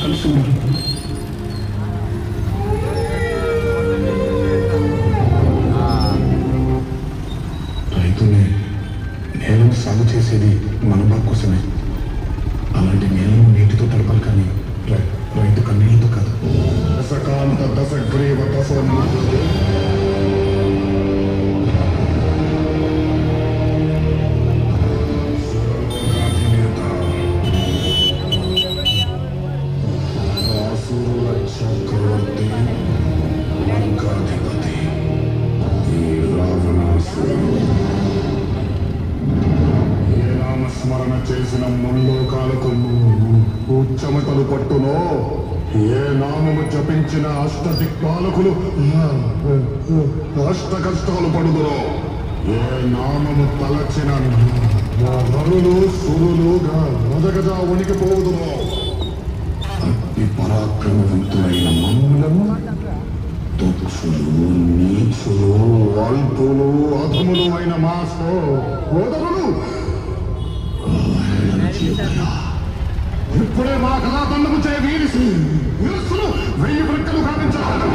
కలిసి ఉన్నారు. రైతుని నేలను సాగు చేసేది మన బాగు కోసమే. అలాంటి నేలను నీటితో తడపాలి, కానీ రైతు కన్నీళ్ళతో కాదు. దశకాంత దశగ్రీవ చక్రవర్తి లంకాధిపతి ఈ రావణాసురుడు ఏ నామస్మరణ చేసిన ముల్లోకాలకు చెమటలు పట్టునో, ఏ నామము జపించిన అష్టదిక్పాలకులు అష్ట కష్టాలు పడుదురో, ఏ నామము తలచిన నరులు సురులుగా మొదగజా వణికిపోదురో, అతి పరాక్రమవంతులైన మమ్ములను తుచ్చులు నీచులు అల్పులు అధములు అయిన మా సోదరులు ఇప్పుడే మా కళాదండము చే వీరుసులు 1000 రెక్కలు కావించాలి.